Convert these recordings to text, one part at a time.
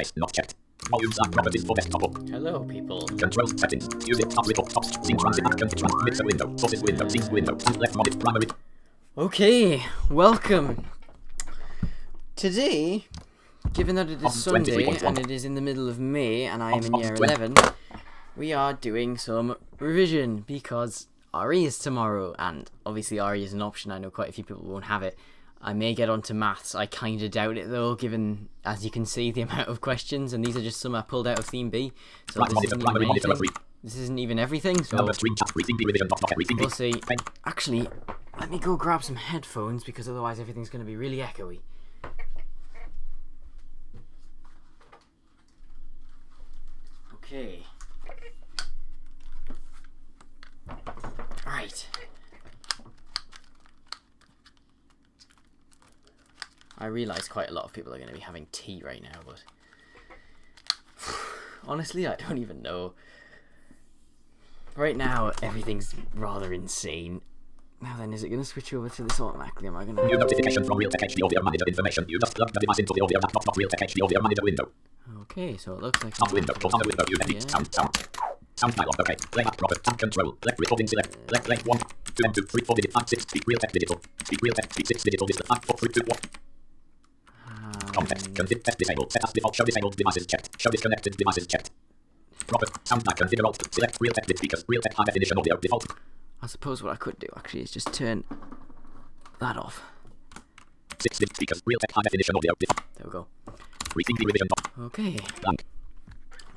interface not checked. Volumes and properties for desktop. Hello, people. Control settings. Use it. Start report. Stops. Scene transit. Mixer window. Sources window. Scenes window. Left monitor. Primary. Okay, welcome. Today, given that it is Sunday and it is in the middle of May and I am in year 11, we are doing some revision because RE is tomorrow, and obviously RE is an option. I know quite a few people won't have it. I may get onto maths. I kind of doubt it though, given, as you can see, the amount of questions, and these are just some I pulled out of Theme B. So this isn't even everything, so we'll see. Actually, let me go grab some headphones, because otherwise everything's going to be really echoey. Okay. Right. I realise quite a lot of people are going to be having tea right now, but honestly, I don't even know. Right now, everything's rather insane. Now then, is it going to switch over to this automatically? Am I going to... New notification from Realtek HD Audio Manager information. You just plug the device into the audio not Realtek HD Audio Manager window. Okay, so it looks like... Sound window. Window. You edit. Sound dialog. Okay. Layout proper. Tab control. Left recording select. Left 1. 2 and 2 3 4 digit 5 6. Speak Realtek digital. Speak Realtek. Speak 6 digital. This 5 4 3 2 1. Context. Test disabled. Set as default. Show disabled devices checked. Show disconnected devices checked. Proper. Sound back. Configure alt. Select Realtek with speakers. Realtek high definition audio default. I suppose what I could do actually is just turn that off. 6 speakers. Realtek high definition audio default. There we go. Rethink the revision. Okay. Blank.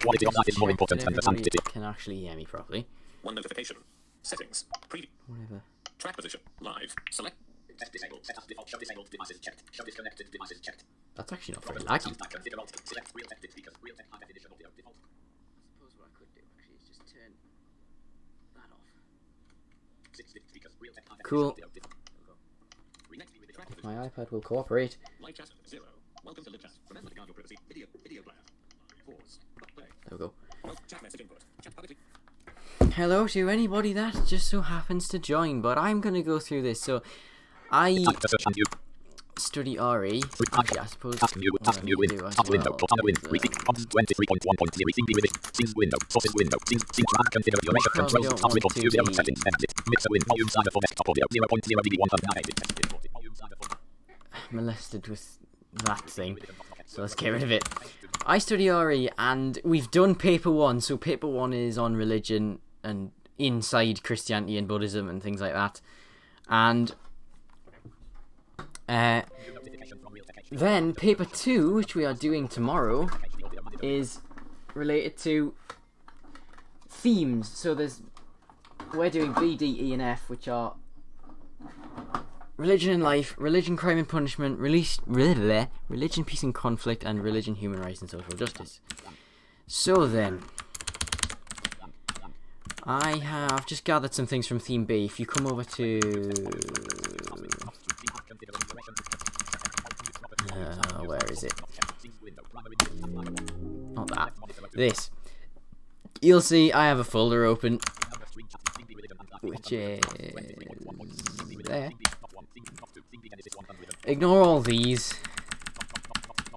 Quality of life is more important than the sanctity. Can actually hear me properly. One notification. Settings. Preview. Whatever. Track position. Live. Select. Test disabled. Set as default. Show disabled devices checked. Show disconnected devices checked. That's actually not very laggy. Configure alt. Select Realtek with speakers. Realtek high definition audio default. I suppose what I could do actually is just turn that off. 6 speakers. Realtek high Cool. definition audio default. If my iPad will cooperate. Live chat 0. Welcome to live chat. Remember to guard your privacy. Video player. Pause. Play. There we go. Chat message input. Chat publicly. Hello to anybody that just so happens to join, but I'm going to go through this. So, I study RE. Actually, I suppose Task new window. Top window. Top window. Rethink. 23.1.0. Scenes window. Sources window. Scene track. Configure your measure controls. Top report. Studio settings. Exit. Mixer win. Volume slider for desktop audio. 0.0 dB 198. molested with that thing. So let's get rid of it. I study RE, and we've done paper 1. So paper 1 is on religion and inside Christianity and Buddhism and things like that. And then paper 2, which we are doing tomorrow, is related to themes. So we're doing B, D, E, and F, which are religion and life, religion, crime and punishment, religion, peace and conflict, and religion, human rights and social justice. So then, I have just gathered some things from Theme B. If you come over to... where is it? Not that. This. You'll see I have a folder open, which is there. Ignore all these,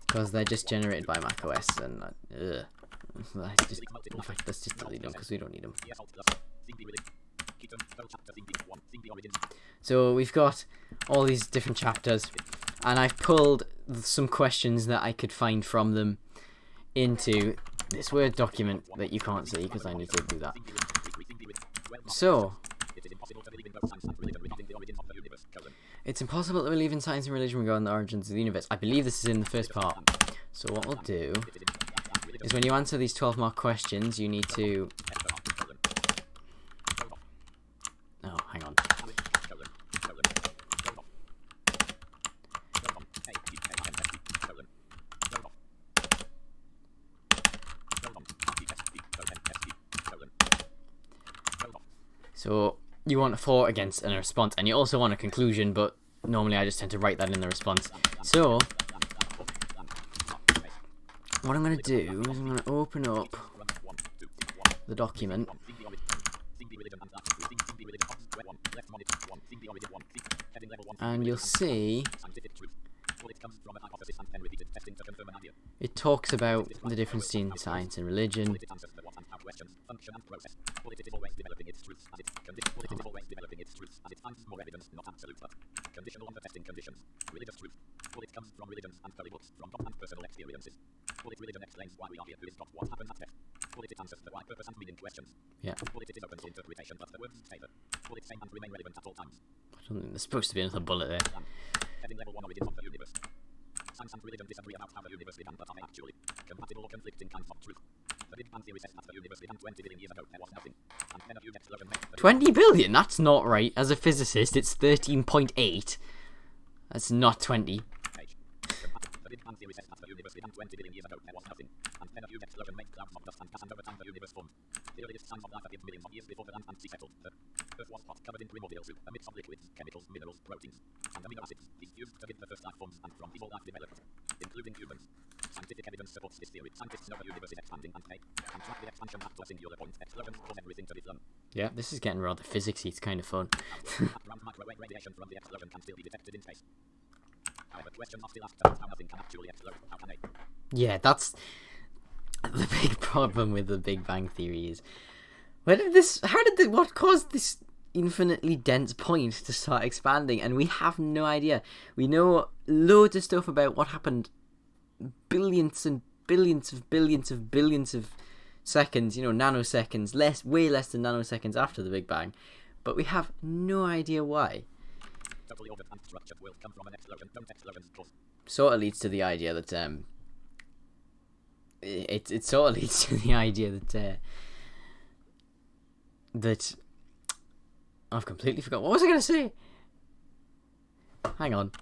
because they're just generated by macOS, and in fact, let's just delete them, because we don't need them. So we've got all these different chapters, and I've pulled some questions that I could find from them into this Word document that you can't see, because I need to do that. So, it's impossible to believe in science and religion regarding the origins of the universe. I believe this is in the first part. So what we'll do is, when you answer these 12-mark questions, you need to... Oh, hang on. So you want a for, against, and a response, and you also want a conclusion, but normally I just tend to write that in the response. So what I'm going to do is I'm going to open up the document, and you'll see It talks about the difference between science and religion. Yeah. I don't think there's supposed to be another bullet there. Science and religion disagree about how the universe began, but are they actually compatible or conflicting kinds of truth? The Big Bang theory says that the universe began 20 billion years ago. There was nothing. And then a huge explosion made 20 billion? That's not right. As a physicist, it's 13.8. That's not 20. The Big Bang theory says that the universe began 20 billion years ago. There was nothing. And then a huge explosion made clouds of dust and gas, and over time the universe formed. The earliest signs of life appeared millions of years before the land and sea settled. The Earth was hot, covered in primordial soup, a mix of liquids, chemicals, minerals, proteins, and amino acids. These fused to give the first life forms, and from these all life developed, including humans. Scientific evidence supports this theory. Scientists know the universe is expanding and they can track the expansion back to a singular point. Explosions cause everything to be blown. Yeah, this is getting rather physicsy. It's kind of fun. Background microwave radiation from the explosion can still be detected in space. However, questions are still asked about how nothing can actually explode. How can they? Yeah, that's the big problem with the Big Bang Theory is what caused this infinitely dense point to start expanding, and we have no idea. We know loads of stuff about what happened billions and billions of billions of billions of seconds, nanoseconds, way less than nanoseconds after the Big Bang, but we have no idea why. Sort of leads to the idea that it sort of leads to the idea that I've completely forgot. What was I going to say? Hang on.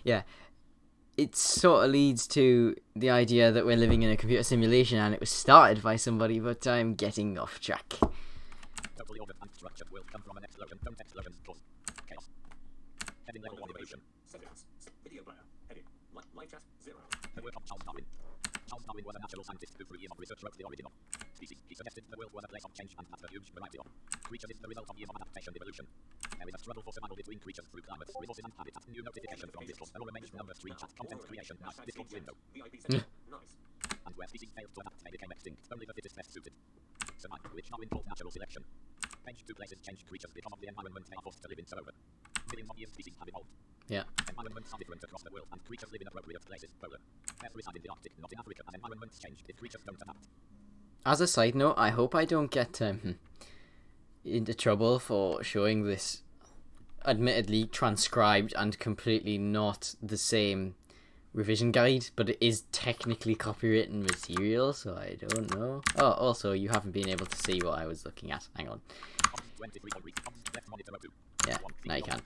Yeah. It sort of leads to the idea that we're living in a computer simulation and it was started by somebody, but I'm getting off track. Heading level 1 evolution. Settings. Video player. Heading. Live chat 0. The work of Charles Darwin. Charles Darwin was a natural scientist who through years of research wrote the origin of species. He suggested the world was a place of change and that a huge variety of creatures is the result of years of adaptation evolution. There is a struggle for survival between creatures through climates, resources and habitats. New notification from Discord. There will remain number screen chat content creation. Nice Discord window. Nice. And where species failed to adapt, they became extinct. Only the fittest best suited. Survival, which Darwin called natural selection. Change to places, change creatures become of the environment they are forced to live in. So over millions of years, species have evolved. Yeah. Environments are different across the world, and creatures live in appropriate places. Polar. Earth reside in the Arctic, not in Africa, and environments change if creatures don't adapt. As a side note, I hope I don't get into trouble for showing this admittedly transcribed and completely not the same revision guide, but it is technically copywritten material, so I don't know. Oh, also, you haven't been able to see what I was looking at. Hang on. Yeah, now you can.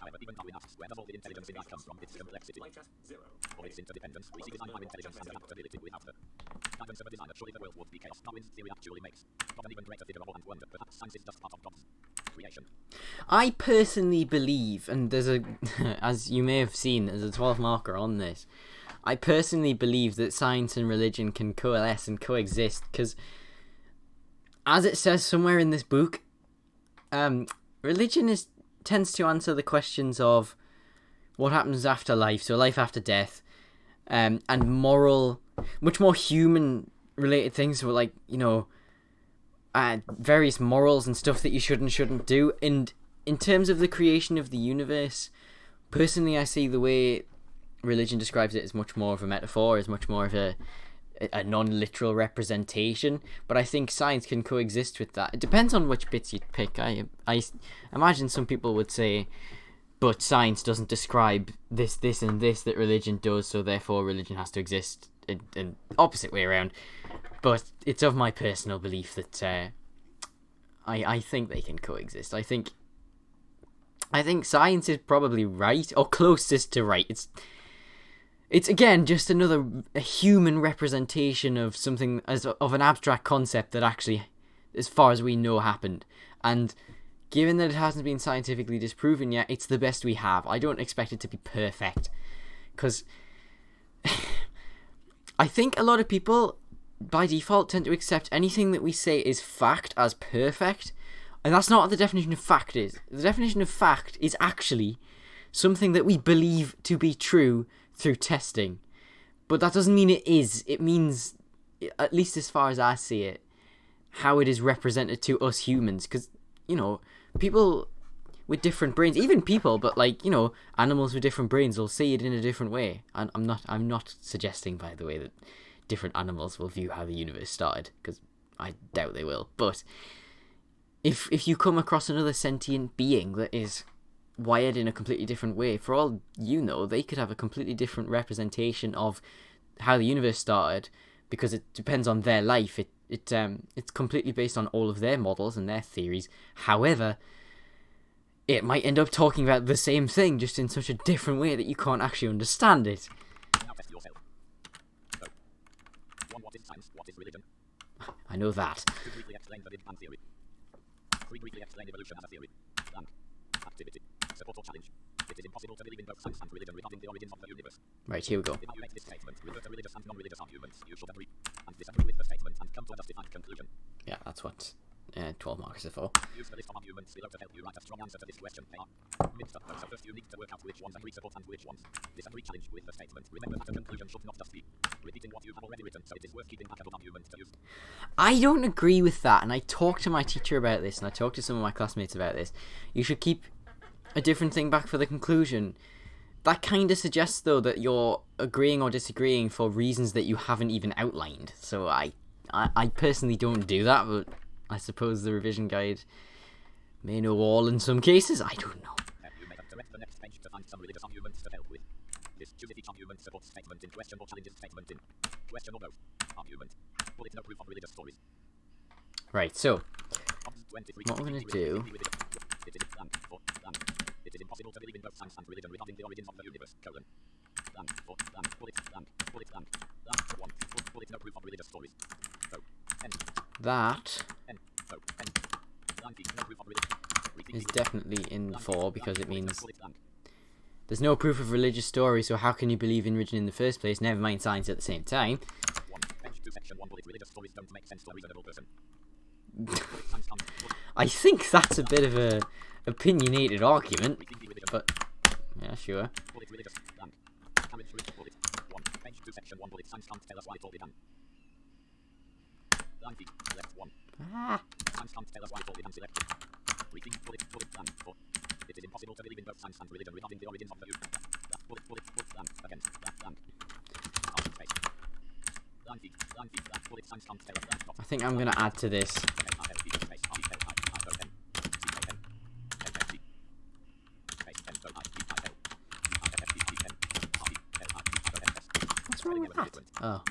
However, even Darwin asks where does all the intelligence in life come from? Its complexity. Or its interdependence. We see design our intelligence and adaptability without the guidance of a designer. Surely the world would be chaos. Darwin's theory actually makes God an even greater figure of awe and wonder. Perhaps science is just part of God's creation. I personally believe, and there's a, as you may have seen, there's a 12 marker on this. I personally believe that science and religion can coalesce and coexist, because, as it says somewhere in this book, religion tends to answer the questions of what happens after life, so life after death, and moral, much more human-related things, so like, various morals and stuff that you should and shouldn't do. And in terms of the creation of the universe, personally, I see the way religion describes it as much more of a metaphor, as much more of a non-literal representation, but I think science can coexist with that. It depends on which bits you pick. I imagine some people would say, but science doesn't describe this, and this that religion does, so therefore religion has to exist, in opposite way around. But it's of my personal belief that I think they can coexist. I think science is probably right, or closest to right. It's again just a human representation of something, of an abstract concept that actually, as far as we know, happened. And given that it hasn't been scientifically disproven yet, it's the best we have. I don't expect it to be perfect, because I think a lot of people by default, tend to accept anything that we say is fact as perfect. And that's not what the definition of fact is. The definition of fact is actually something that we believe to be true through testing. But that doesn't mean it is. It means, at least as far as I see it, how it is represented to us humans. Because, you know, people with different brains, even people, but like, you know, animals with different brains will see it in a different way. And I'm not suggesting, by the way, that different animals will view how the universe started, because I doubt they will. But if you come across another sentient being that is wired in a completely different way, for all you know, they could have a completely different representation of how the universe started, because it depends on their life. It's completely based on all of their models and their theories. However, it might end up talking about the same thing, just in such a different way that you can't actually understand it. Now test yourself. So, 1. What is science? What is religion? I know that. 2. Briefly explain the Big Bang theory. 3. Briefly explain evolution as a theory. Blank. Activity. Support or challenge. It is impossible to believe in both science and religion regarding the origins of the universe. Right, here we go. Evaluate this statement. Refer to religious and non-religious arguments. You should agree and disagree with the statement and come to a justified conclusion. Yeah, that's what 12 markers are for. Use the list of arguments below to help you write a strong answer to this question. They are mixed up, so first you need to work out which ones agree, support, and which ones disagree. Challenge with the statement. Remember that a conclusion should not just be repeating what you have already written, so it is worth keeping back of arguments to use. I don't agree with that, and I talked to my teacher about this, and I talked to some of my classmates about this. You should keep a different thing back for the conclusion. That kind of suggests, though, that you're agreeing or disagreeing for reasons that you haven't even outlined. So I personally don't do that, but I suppose the revision guide may know all in some cases. I don't know. You may have to read the next page to find some religious arguments to help with. This choose each argument supports statement in question or challenges statement in question or both. Argument. Bullet no proof of religious stories. Right, so What what we're going to do... It is blank for blank. It is impossible to believe in both science and religion regarding the origins of the universe. Colon. Blank for blank. Bullet blank. Bullet blank. Blank 1. Bullet no proof of religious stories. So. End. That End. So. End. Blank. No proof of religion. is definitely in 4, because it means Bullet blank. there's no proof of religious story, so how can you believe in religion in the first place? Never mind science at the same time. 1. Page 2 section 1 bullet religious stories don't make sense to a reasonable person. I think that's a bit of a opinionated argument, but yeah, sure. Bullet religious blank. Carriage rich bullet 1. Page 2 section 1 bullet science can't tell us why it all began. Blank left 1. Science can't tell us why it all began selected. Reading bullet blank 4. It is impossible to believe in both science and religion regarding the origins of the universe. Bullet blank again blank. Space. Blank bullet science can't tell us blank. I think I'm gonna add to this. What's wrong with that? Oh.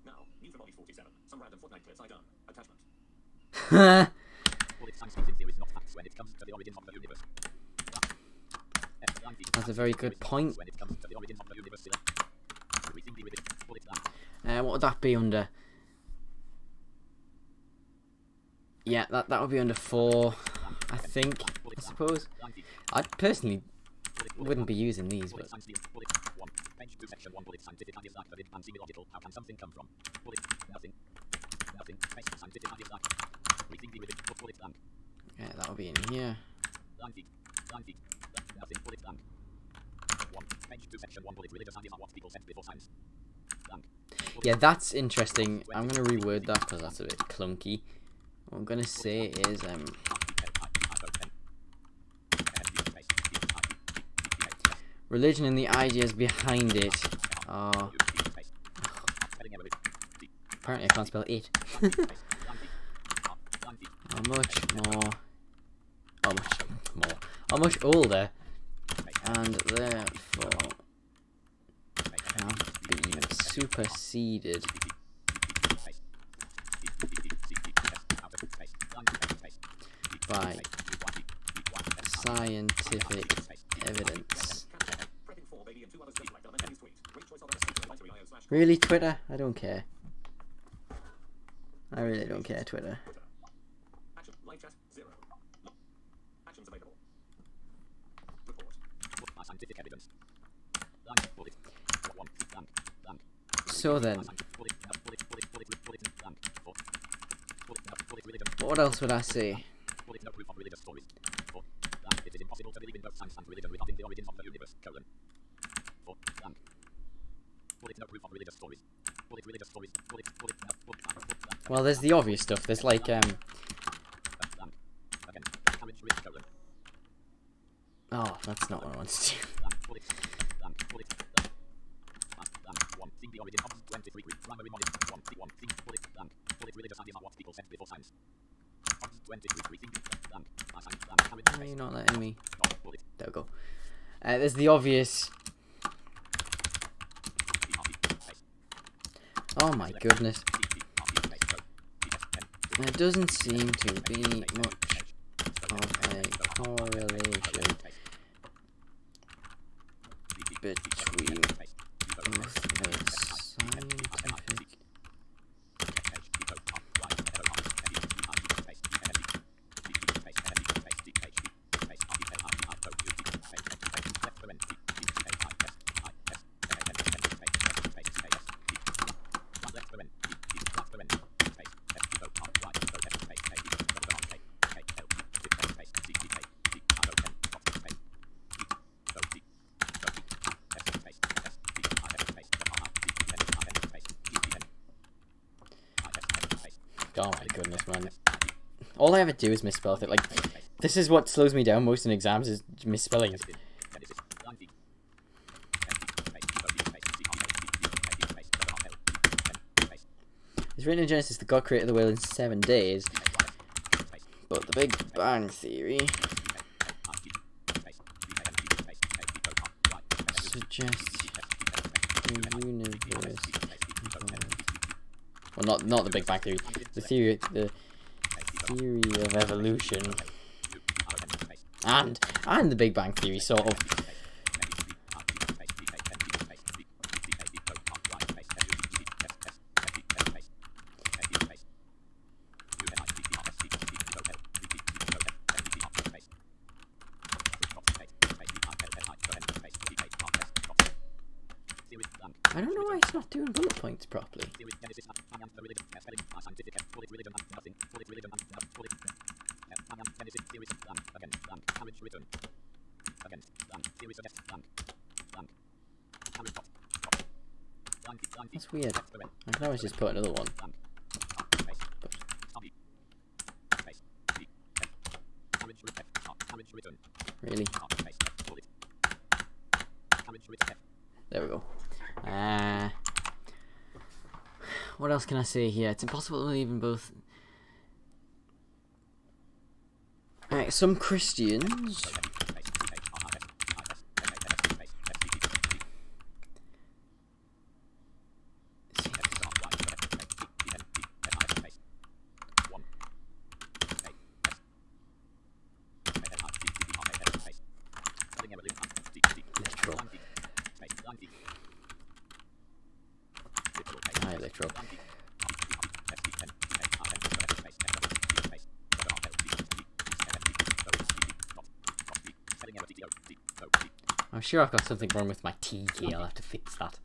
Now, new for body 47. Some random Fortnite clips I done. Attachment. That's a very good point. What would that be under? Yeah, that would be under 4, I think, I suppose. I personally wouldn't be using these, but... How can something come from? Nothing. Yeah, that would be in here. Yeah, that's interesting. I'm going to reword that because that's a bit clunky. What I'm going to say is... religion and the ideas behind it are... Apparently I can't spell it. Are much older, and therefore have been superseded by scientific evidence. Really, Twitter? I don't care. I really don't care, Twitter. Live chat 0. Actions available. Report. Scientific evidence. So then, what else would I say? Well, there's the obvious stuff. There's like oh, that's not what I want to do. Why are you not letting me? There we go. There's the obvious. Oh my goodness. There doesn't seem to be much of a correlation between both a scientific Oh my goodness, man. All I ever do is misspell it. Like, this is what slows me down most in exams, is misspellings. It's written in Genesis that God created the world in 7 days, but the Big Bang Theory suggests the universe. Well, not the Big Bang Theory. The theory of evolution, and the Big Bang Theory, sort of. I don't know why it's not doing bullet points properly. That's weird. I can always just put another one. Really? There we go. What else can I say here? It's impossible to believe in both. Alright, some Christians literal. I'm sure I've got something wrong with my T key. I'll have to fix that.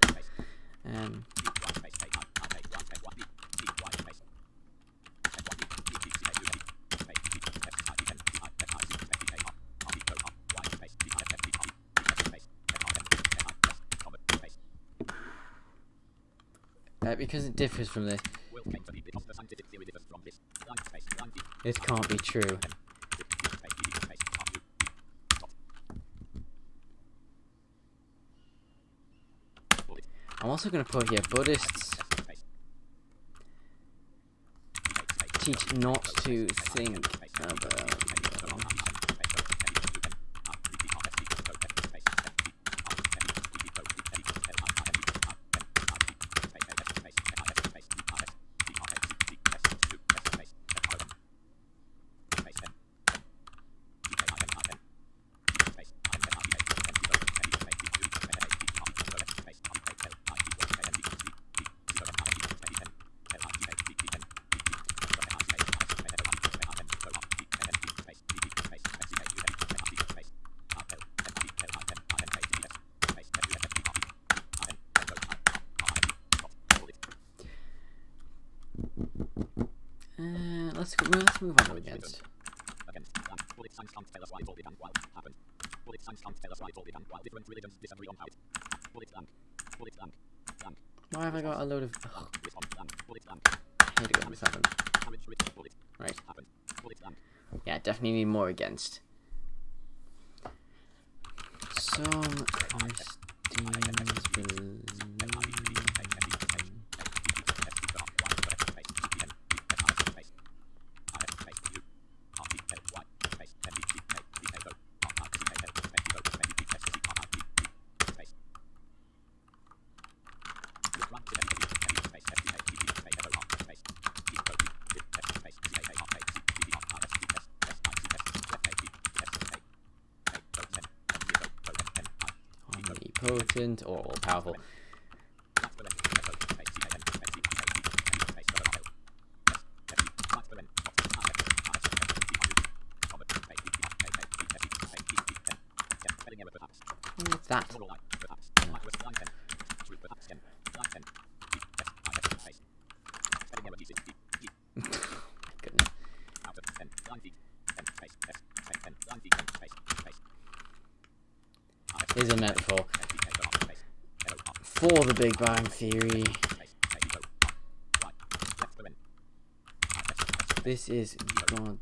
Because it differs from this. It can't be true. I'm also going to put here, Buddhists teach not to think about. Let's move on to against. Why have I got a load of... Oh. I hate it when this happens. Right. Yeah, definitely need more against. Some Christians believe... Omnipotent or all powerful. What's that? Goodness. Here's a metaphor for the Big Bang Theory. This is God's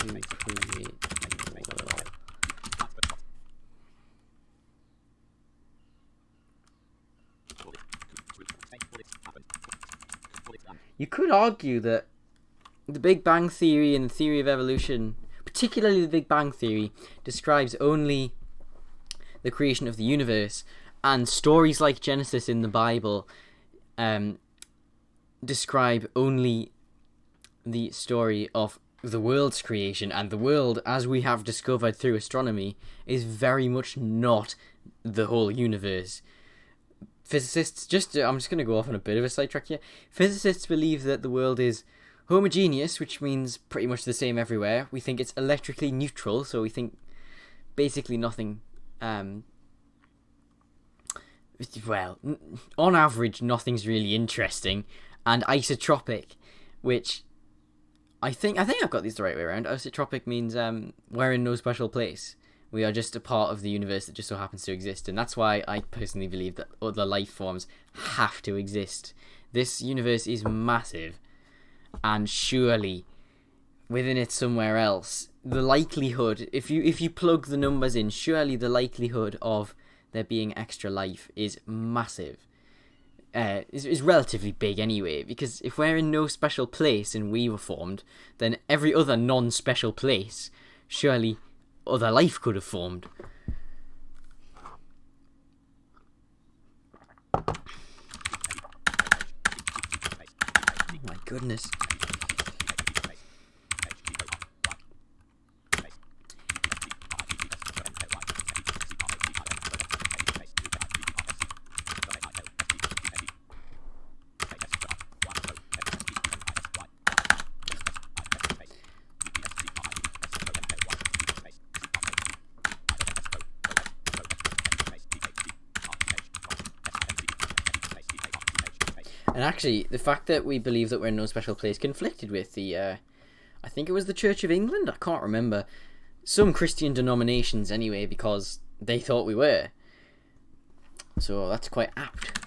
means to create the world. You could argue that the Big Bang Theory and the theory of evolution, particularly the Big Bang Theory, describes only the creation of the universe, and stories like Genesis in the Bible describe only the story of the world's creation, and the world, as we have discovered through astronomy, is very much not the whole universe. Physicists, I'm just going to go off on a bit of a sidetrack here. Physicists believe that the world is homogeneous, which means pretty much the same everywhere. We think it's electrically neutral, so we think basically nothing... well, on average, nothing's really interesting, and isotropic, which I think I've got these the right way around. Isotropic means we're in no special place. We are just a part of the universe that just so happens to exist, and that's why I personally believe that other life forms have to exist. This universe is massive, and surely within it somewhere else, the likelihood, if you plug the numbers in, surely the likelihood of there being extra life is massive. Is relatively big anyway, because if we're in no special place and we were formed, then every other non-special place, surely other life could have formed. Oh my goodness. And actually, the fact that we believe that we're in no special place conflicted with the, I think it was the Church of England, I can't remember. Some Christian denominations anyway, because they thought we were. So that's quite apt.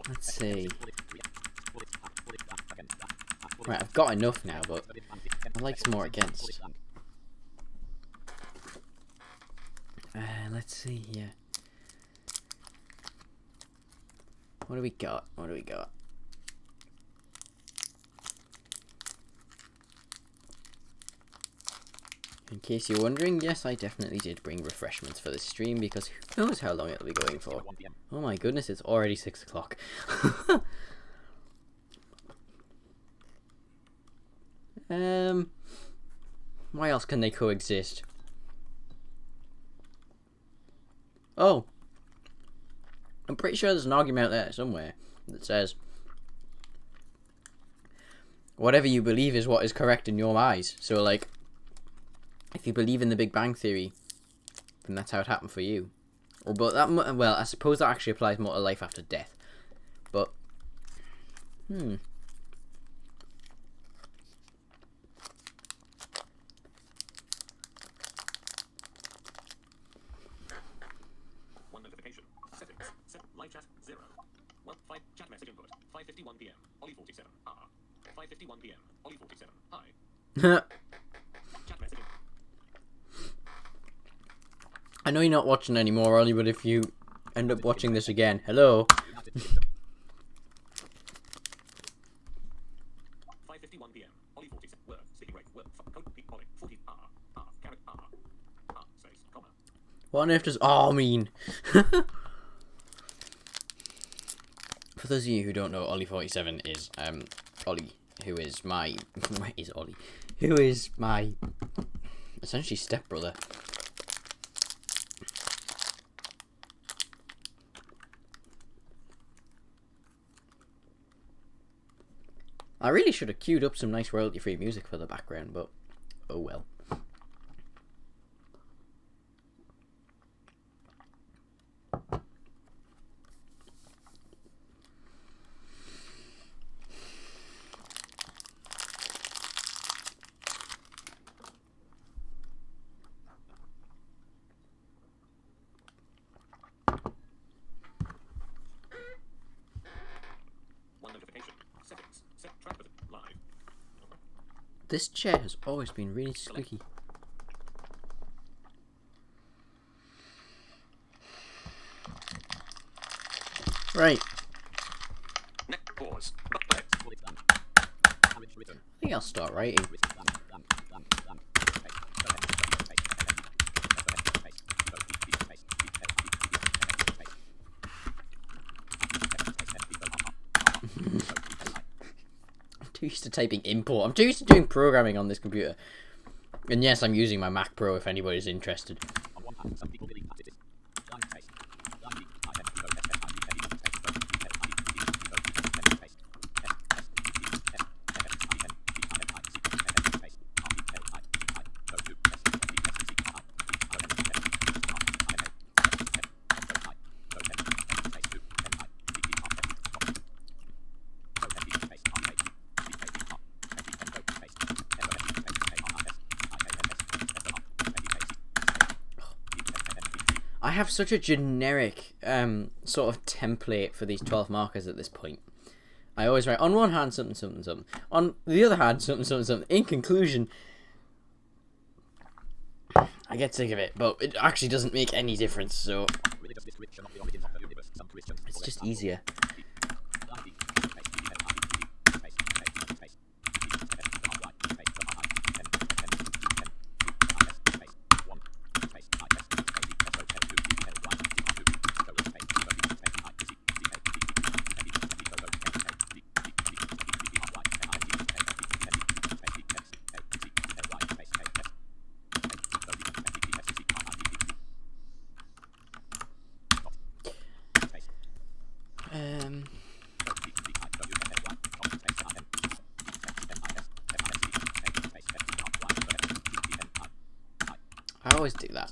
Let's see. Right, I've got enough now, but I'd like some more against. Let's see here. What do we got? In case you're wondering, yes, I definitely did bring refreshments for this stream because who knows how long it'll be going for. Oh my goodness, it's already 6 o'clock. Why else can they coexist? Oh, I'm pretty sure there's an argument out there somewhere that says whatever you believe is what is correct in your eyes. So, like, if you believe in the Big Bang Theory, then that's how it happened for you. Or, but that, well, I suppose that actually applies more to life after death. But, One notification. Settings. Set live chat 0. 5 chat message input. 5:51 p.m. Ollie 47. 5:51 p.m. Ollie 47. Hi. Chat message. I know you're not watching anymore, Ollie, but if you end up watching this again, hello. 5:51 p.m. Ollie 47. Work. Sleeping break. Work. Code. Ollie 40. Carrot. Space. Comma. What on earth does "ah" mean? For those of you who don't know, Ollie 47 is Ollie, who is my who is my essentially stepbrother. I really should have queued up some nice royalty-free music for the background, but oh well. This chair has always been really squeaky. Right. Pause. I think I'll start writing. I'm too used to typing import. I'm too used to doing programming on this computer. And yes, I'm using my Mac Pro if anybody's interested. I have such a generic sort of template for these 12 markers at this point. I always write on one hand something, something, something. On the other hand something, something, something. In conclusion, I get sick of it, but it actually doesn't make any difference, so it's just easier. I always do that.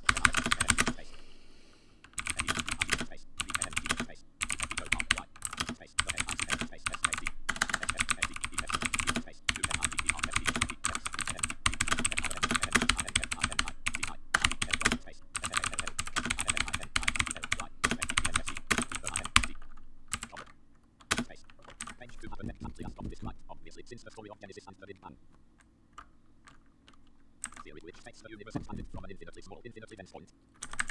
Since the story of Genesis and the Big Bang. Theory which takes the universe expanded from an infinitely small, infinitely dense point.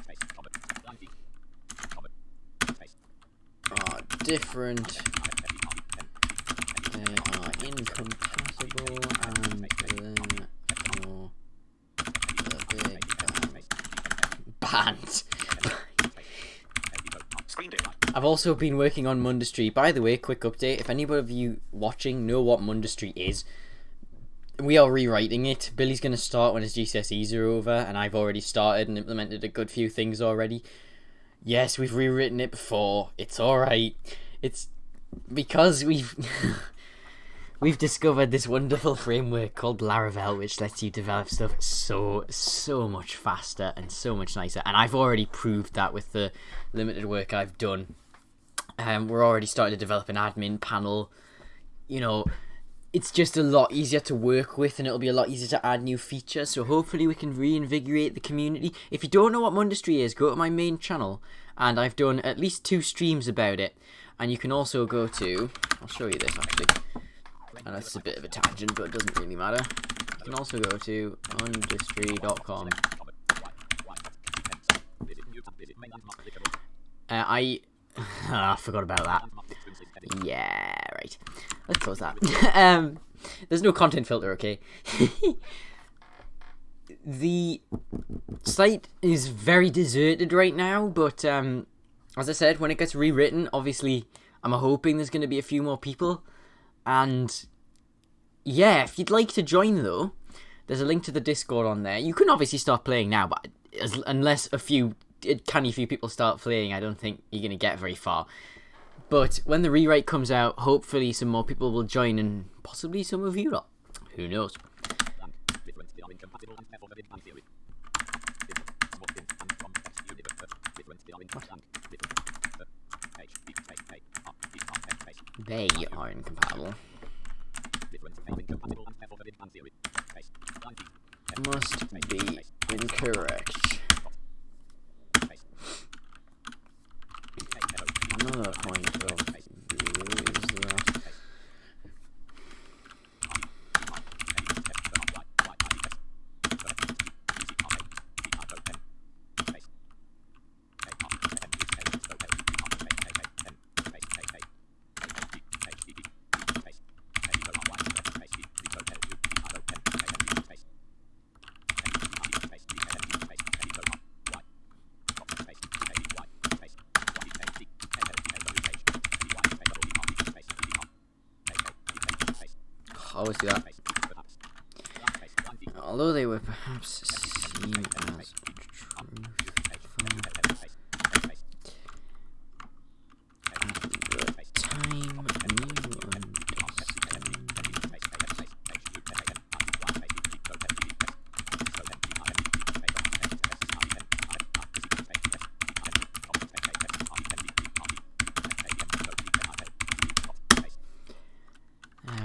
Space, comma, blank, comma, space. Are different. They are incompatible and therefore the banned. Screen daylight. I've also been working on Mundustry. By the way, quick update. If anybody of you watching know what Mundustry is, we are rewriting it. Billy's going to start when his GCSEs are over, and I've already started and implemented a good few things already. Yes, we've rewritten it before. It's alright. It's because we've discovered this wonderful framework called Laravel, which lets you develop stuff so much faster and so much nicer. And I've already proved that with the limited work I've done. We're already starting to develop an admin panel. You know, it's just a lot easier to work with, and it'll be a lot easier to add new features. So hopefully we can reinvigorate the community. If you don't know what Mundustry is, go to my main channel, and I've done at least 2 streams about it. And you can also go to, I'll show you this actually, and that's a bit of a tangent, but it doesn't really matter. You can also go to mundustry.com. I forgot about that. Yeah, right. Let's close that. There's no content filter, okay? The site is very deserted right now, but as I said, when it gets rewritten, obviously, I'm hoping there's going to be a few more people. And yeah, if you'd like to join though, there's a link to the Discord on there. You can obviously start playing now, but unless a few people start playing, I don't think you're going to get very far. But when the rewrite comes out, hopefully some more people will join, and possibly some of you lot. Who knows? They are incompatible. Must be incorrect. Another point of view is that I always do that. Although they were perhaps seen as truthful at the time, new understanding.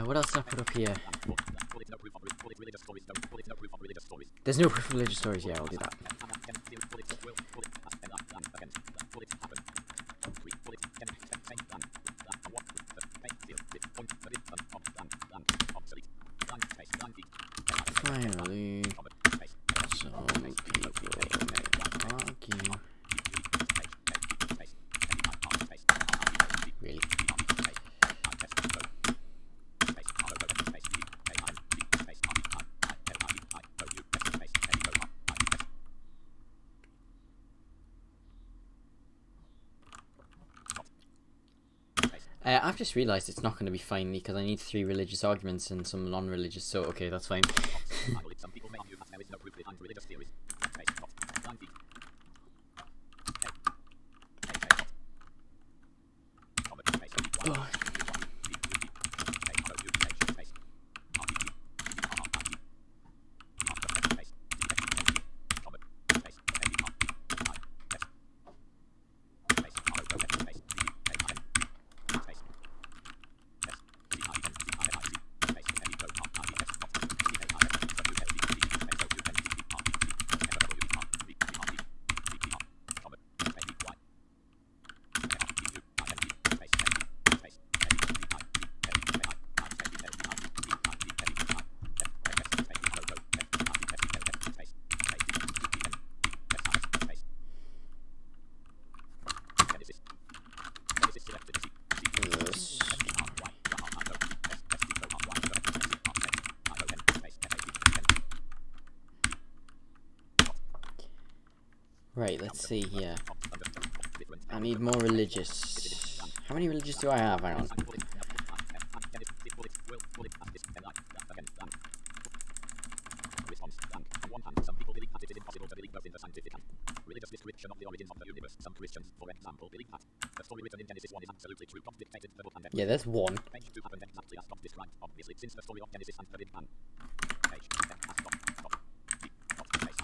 What else did I put up here? There's no proof of religious stories. Yeah, I'll do that. Finally, some people argue. Really? I've just realised it's not going to be finally because I need 3 religious arguments and some non-religious, so okay, that's fine. Oh. Right, let's see here. I need more religious. How many religious do I have? Hang on. Religious description of the origins of the universe. Some Christians, for example, believe that the story written in Genesis 1 is absolutely true. God dictated the book and then Yeah, there's one. page 2 happened exactly as God described, obviously, since the story of Genesis and the Big Bang. Page.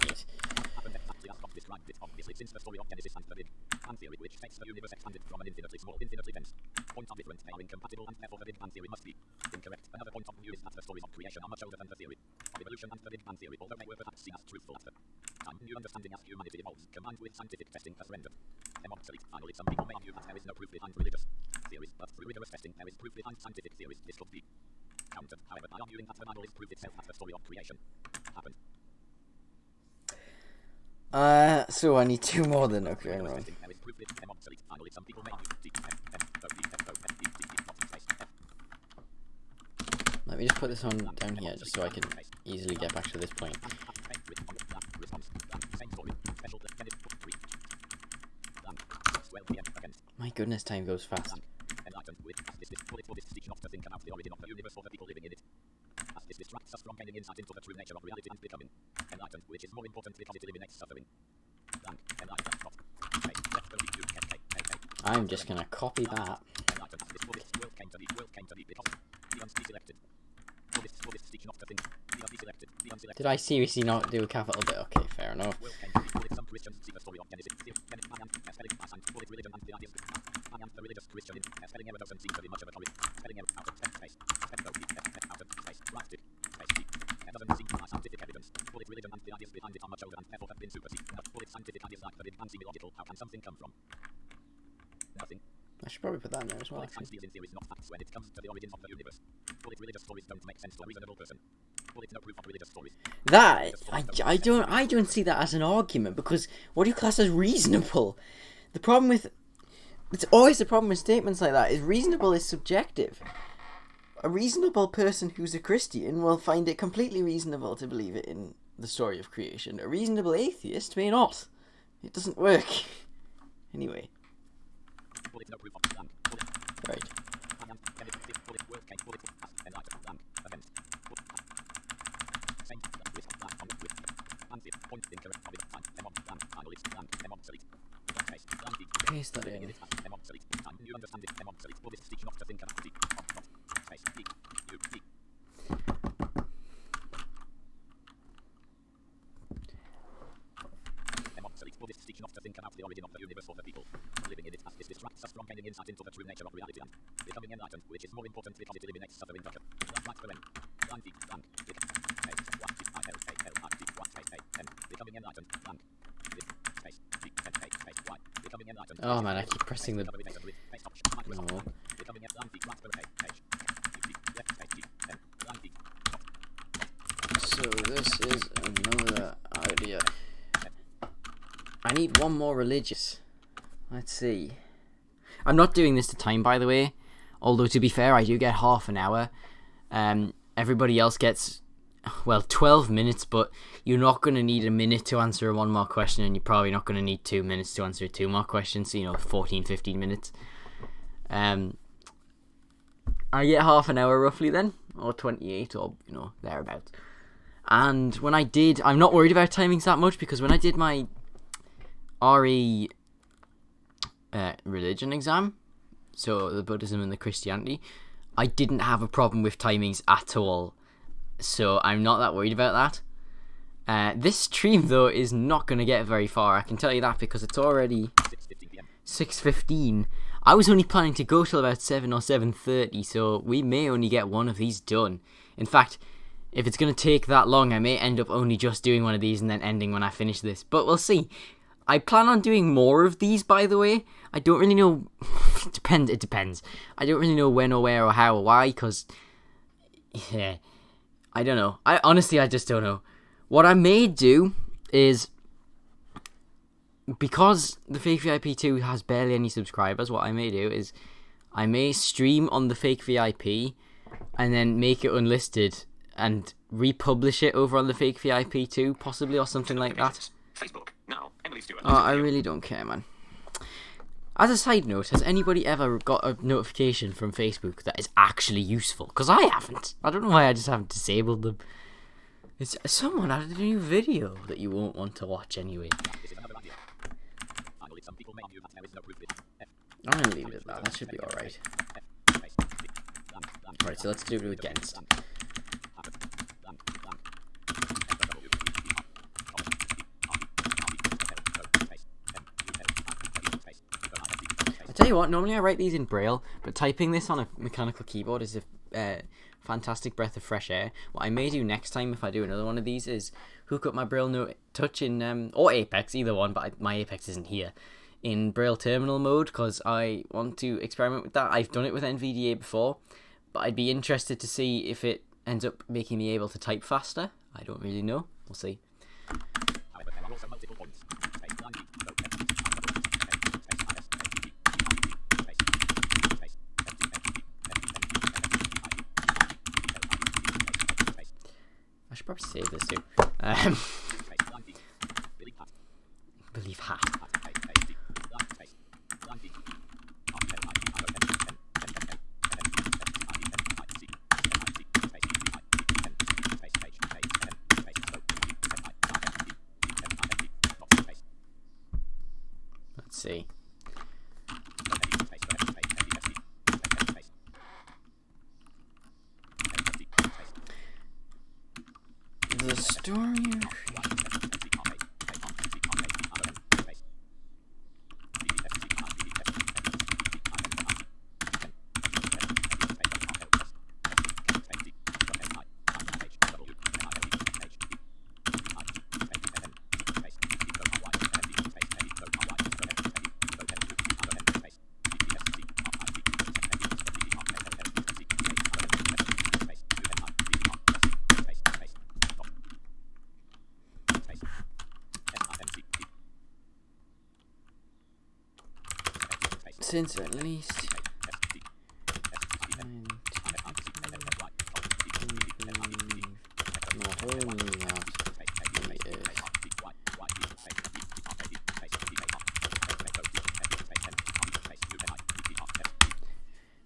Yes. Happened exactly as God described it, obviously, since the story of Genesis and the Big Bang theory, which takes the universe expanded from an infinitely small, infinitely dense point of difference. They are incompatible, and therefore the Big Bang theory must be incorrect. Another point of view is that the stories of creation are much older than the theory of evolution and the Big Bang theory, although they were perhaps seen as truthful at the time. New understanding as humanity evolves, combined with scientific testing, has rendered them obsolete. Finally, some people may argue that there is no proof behind religious theories, but through rigorous testing, there is proof behind scientific theories. This could be countered, however, by arguing that the Bible is proof itself that the story of creation happened. So I need two more then. Okay, right. Let me just put this on down here, just so I can easily get back to this point. My goodness, time goes fast. This distracts us from gaining insight into the true nature of reality and becoming enlightened, which is more important because it eliminates suffering. I'm just gonna copy that. Did I seriously not do a capital bit? Okay, fair enough. I should probably put that in there as well, actually. That I don't see that as an argument, because what do you class as reasonable? The problem with it's always the problem with statements like that is reasonable is subjective. A reasonable person who's a Christian will find it completely reasonable to believe it in the story of creation. A reasonable atheist may not. It doesn't work. Anyway. Right. Paste that in. Not to think about the origin of the universe or the people living in it, as this distracts us from gaining insight into the true nature of reality and becoming enlightened, which is more important because it eliminates suffering. Oh man, I keep pressing the... No. So this is another idea. I need one more religious. Let's see. I'm not doing this to time, by the way. Although, to be fair, I do get half an hour. Everybody else gets, well, 12 minutes, but you're not going to need a minute to answer one more question, and you're probably not going to need 2 minutes to answer 2 more questions, so, 14, 15 minutes. I get half an hour roughly then, or 28, or, thereabouts. And when I did, I'm not worried about timings that much, because when I did my RE religion exam, so the Buddhism and the Christianity, I didn't have a problem with timings at all, so I'm not that worried about that. This stream though is not going to get very far, I can tell you that, because it's already 6:15. I was only planning to go till about 7 or 7:30, so we may only get one of these done. In fact, if it's going to take that long, I may end up only just doing one of these and then ending when I finish this, but we'll see. I plan on doing more of these, by the way. I don't really know. It depends. I don't really know when or where or how or why, because... yeah. I don't know. I just don't know. What I may do is... because the Fake VIP 2 has barely any subscribers, what I may do is... I may stream on the Fake VIP and then make it unlisted and republish it over on the Fake VIP 2, possibly, or something like that. Facebook. Now, Emily Stewart. Oh, I really don't care, man. As a side note, has anybody ever got a notification from Facebook that is actually useful? Because I haven't. I don't know why I just haven't disabled them. It's someone added a new video that you won't want to watch anyway. I'm going to leave it at that. That should be alright. Right, so let's do it against. I tell you what, normally I write these in Braille, but typing this on a mechanical keyboard is a fantastic breath of fresh air. What I may do next time if I do another one of these is hook up my Braille Note Touch in, or Apex, either one, but my Apex isn't here, in Braille Terminal mode, because I want to experiment with that. I've done it with NVDA before, but I'd be interested to see if it ends up making me able to type faster. I don't really know. We'll see. I should probably save this too. Believe hat. Let's see. The story. Since at least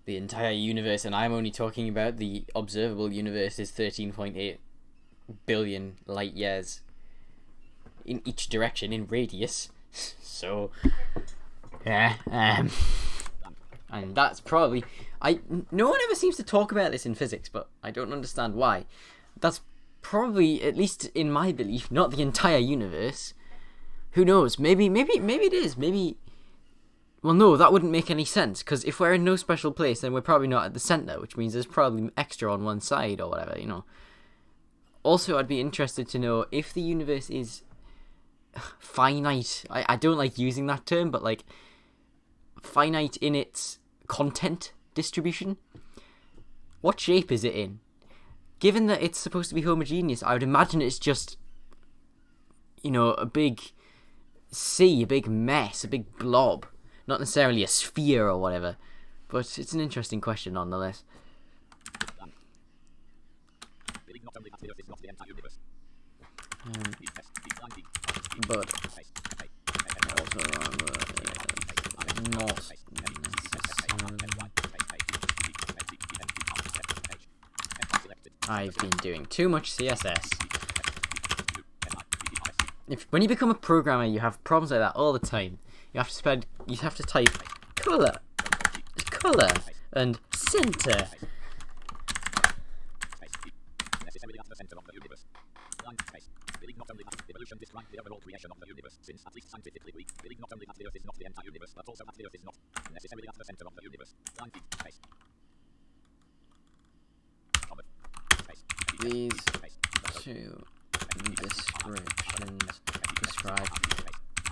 the entire universe, and I'm only talking about the observable universe, is 13.8 billion light years in each direction in radius. So yeah, and that's probably no one ever seems to talk about this in physics, but I don't understand why. That's probably, at least in my belief, not the entire universe. Who knows? Maybe it is. Maybe. Well, no, that wouldn't make any sense, because if we're in no special place, then we're probably not at the center, which means there's probably extra on one side or whatever, you know. Also, I'd be interested to know if the universe is finite. I don't like using that term, but like finite in its content distribution. What shape is it in? Given that it's supposed to be homogeneous, I would imagine it's just, you know, a big sea, a big mess, a big blob. Not necessarily a sphere or whatever. But it's an interesting question nonetheless. But also not necessarily. I've been doing too much CSS. When you become a programmer, you have problems like that all the time. You have to type color, and center. Evolution describes the overall creation of the universe, since at least scientifically we believe not only that the Earth is not the entire universe, but also that the Earth is not necessarily at the center of the universe. These two descriptions describe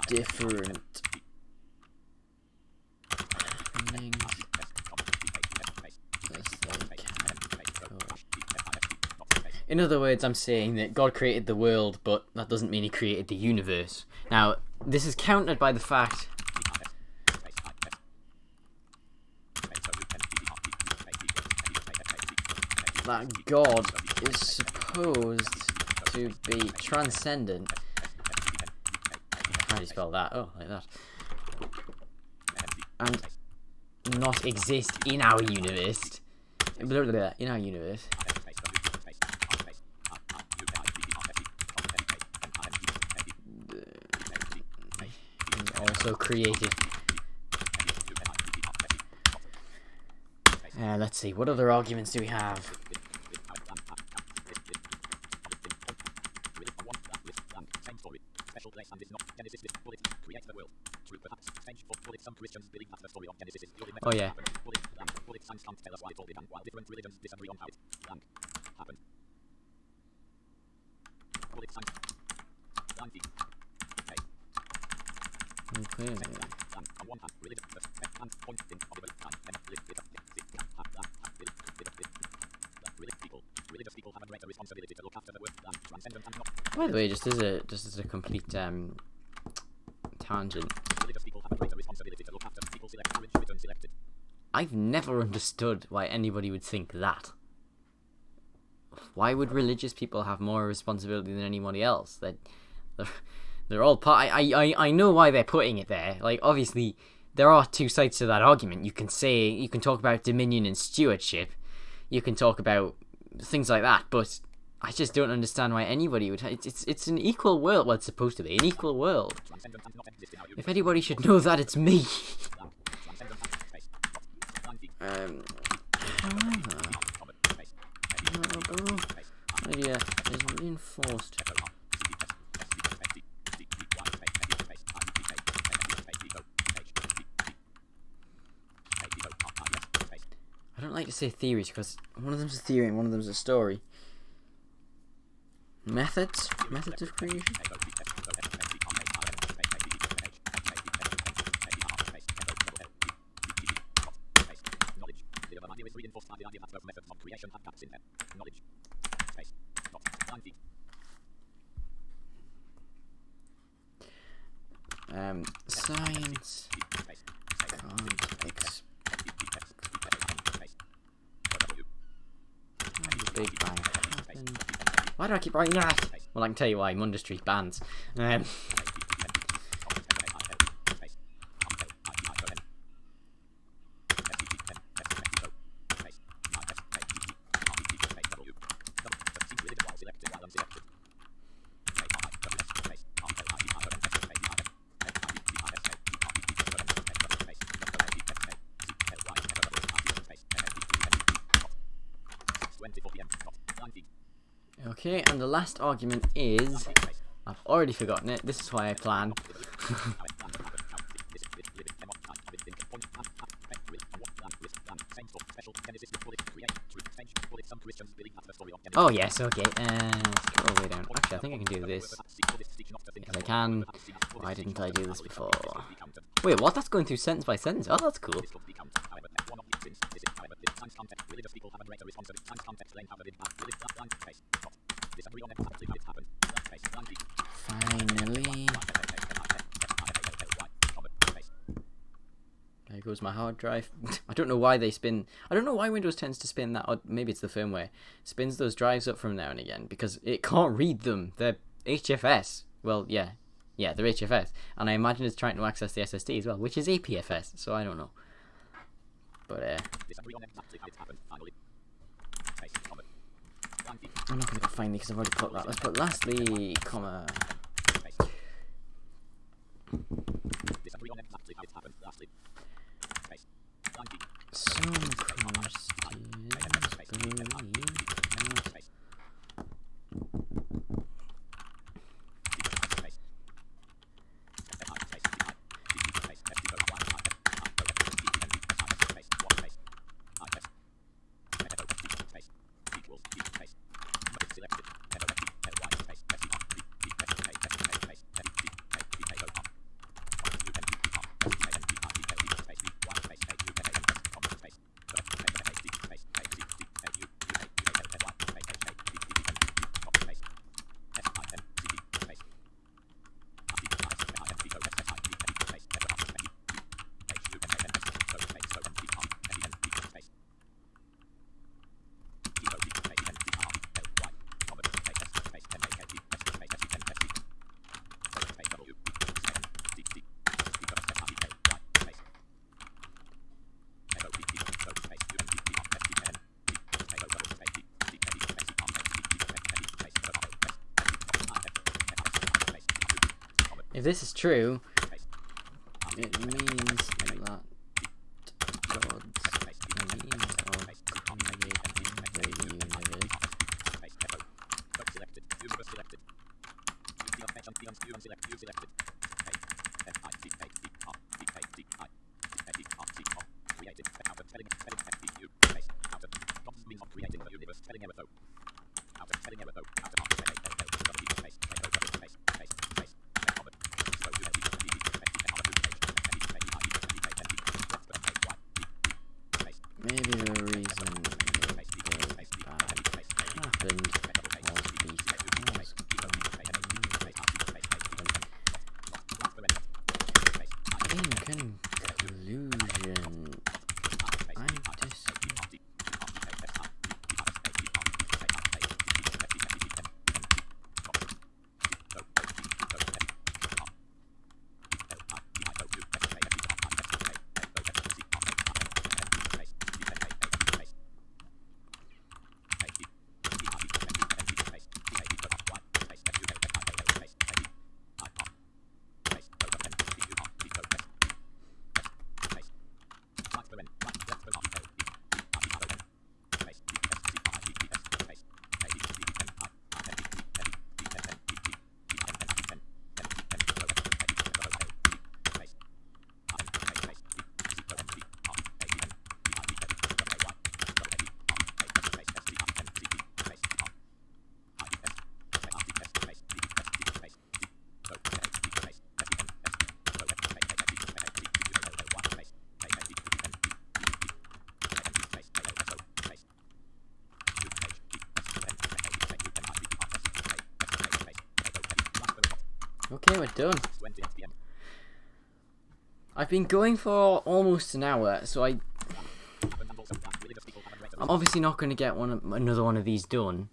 different things. In other words, I'm saying that God created the world, but that doesn't mean he created the universe. Now, this is countered by the fact that God is supposed to be transcendent. How do you spell that? Oh, like that. And not exist in our universe. Blah, blah, blah, in our universe. Also created. Let's see, what other arguments do we have? Oh yeah. Okay. By the way, just as a complete tangent, I've never understood why anybody would think that. Why would religious people have more responsibility than anybody else? They're all part. I know why they're putting it there. Like, obviously, there are two sides to that argument. You can talk about dominion and stewardship. You can talk about things like that, but I just don't understand why anybody would. It's an equal world. Well, it's supposed to be an equal world. If anybody should know that, it's me. However, idea is reinforced. I don't like to say theories because one of them's a theory and one of them's a story. Methods of creation. Science can't Big Bang happened. Why do I keep writing that? Well, I can tell you why. Munda Street bands. Okay, and the last argument is... I've already forgotten it. This is why I plan. Oh yes, okay. Let's go all the way down. Actually, I think I can do this. Yes, I can. Why didn't I do this before? Wait, what? That's going through sentence by sentence. Oh, that's cool. Finally. There goes my hard drive. I don't know why they spin. I don't know why Windows tends to spin that. Or maybe it's the firmware. Spins those drives up from now and again because it can't read them. They're HFS. Well, yeah. Yeah, they're HFS. And I imagine it's trying to access the SSD as well, which is APFS. So I don't know. But, I'm not going to find it because I've already put that. Let's put lastly, comma. Some Christians believe that if this is true, it means that God's means of creating the universe maybe the reason the bad happened was because in conclusion, I just okay, we're done. I've been going for almost an hour, so I'm obviously not going to get another one of these done,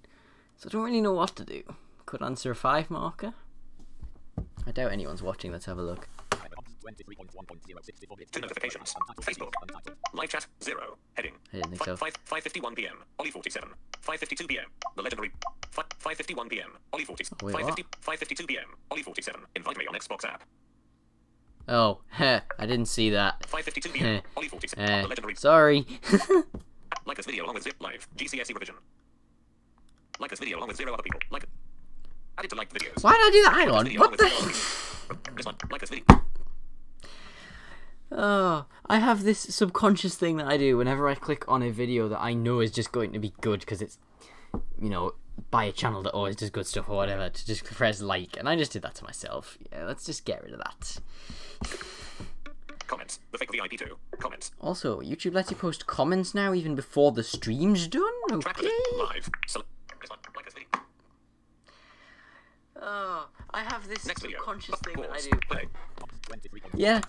so I don't really know what to do. Could answer a 5 marker. I doubt anyone's watching. Let's have a look. 2 notifications. Facebook. Live chat 0. Heading. I didn't think so. 5:51 p.m. Ollie 47. 5:52 p.m. The legendary. 5:51 p.m. Ollie 47. Wait, 5:52 p.m. Ollie 47. Invite me on Xbox app. Oh, I didn't see that. 5:52 p.m. Ollie 47. The legendary. Sorry. Like this video along with Zip Live. GCSE revision. Like this video along with 0 other people. Like it. Added to like videos. Why did I do that? Hang on. What the? This one. Like this video. Oh, I have this subconscious thing that I do whenever I click on a video that I know is just going to be good because it's, you know, by a channel that always does good stuff or whatever, to just press like, and I just did that to myself. Yeah, let's just get rid of that. Comments. The fake VIP 2. Comments. Also, YouTube lets you post comments now even before the stream's done? Okay. Live. So, this one. Like this video. Oh, I have this subconscious thing that I do. Play. Yeah,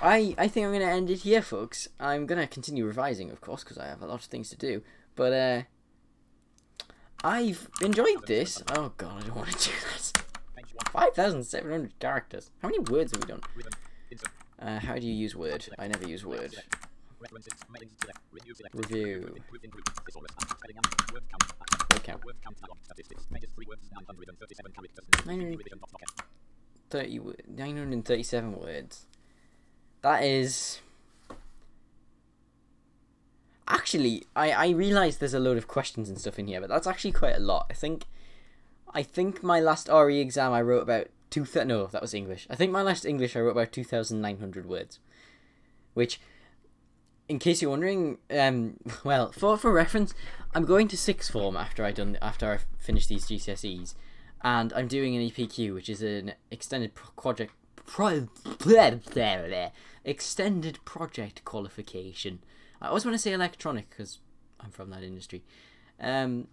I think I'm going to end it here, folks. I'm going to continue revising, of course, because I have a lot of things to do. But, I've enjoyed this. Oh, God, I don't want to do that. 5,700 characters. How many words have we done? How do you use Word? I never use Word. Review. Word count. 937 words. That is... Actually, I realise there's a load of questions and stuff in here, but that's actually quite a lot. I think my last RE exam I wrote about no, that was English. I think my last English I wrote about 2,900 words. Which, in case you're wondering, well, for reference, I'm going to sixth form after I finish these GCSEs, and I'm doing an EPQ, which is an extended extended project qualification. I always want to say electronic because I'm from that industry, and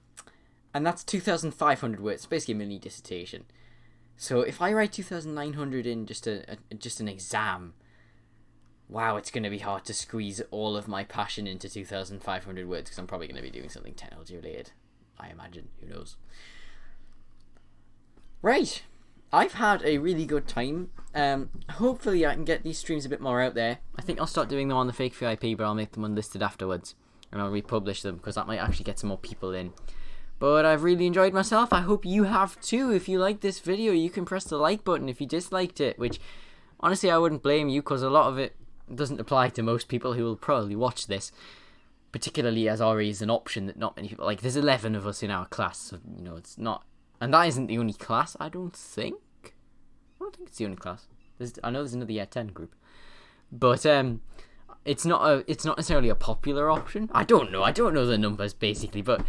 that's 2,500 words. It's basically a mini dissertation. So if I write 2,900 in just an exam, wow, it's going to be hard to squeeze all of my passion into 2,500 words because I'm probably going to be doing something technology related. I imagine. Who knows? Right. I've had a really good time. Hopefully I can get these streams a bit more out there. I think I'll start doing them on the fake VIP, but I'll make them unlisted afterwards. And I'll republish them because that might actually get some more people in. But I've really enjoyed myself. I hope you have too. If you like this video, you can press the like button. If you disliked it, which honestly I wouldn't blame you, because a lot of it doesn't apply to most people who will probably watch this, particularly as RE is an option that not many people like. There's 11 of us in our class, so you know it's not, and that isn't the only class. I don't think it's the only class. I know there's another year 10 group, but it's not necessarily a popular option. I don't know the numbers basically, but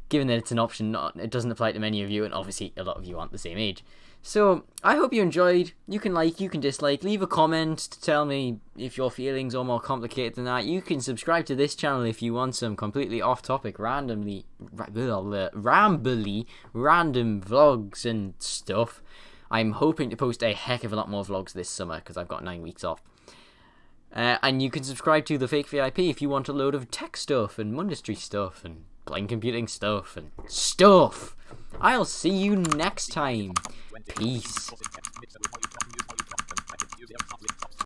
given that it's an option, it doesn't apply to many of you, and obviously a lot of you aren't the same age. So I hope you enjoyed. You can like, you can dislike, leave a comment to tell me if your feelings are more complicated than that. You can subscribe to this channel if you want some completely off-topic, rambly random vlogs and stuff. I'm hoping to post a heck of a lot more vlogs this summer because I've got 9 weeks off. And you can subscribe to the Fake VIP if you want a load of tech stuff and Mundustry stuff and blind computing stuff and stuff. I'll see you next time. Peace.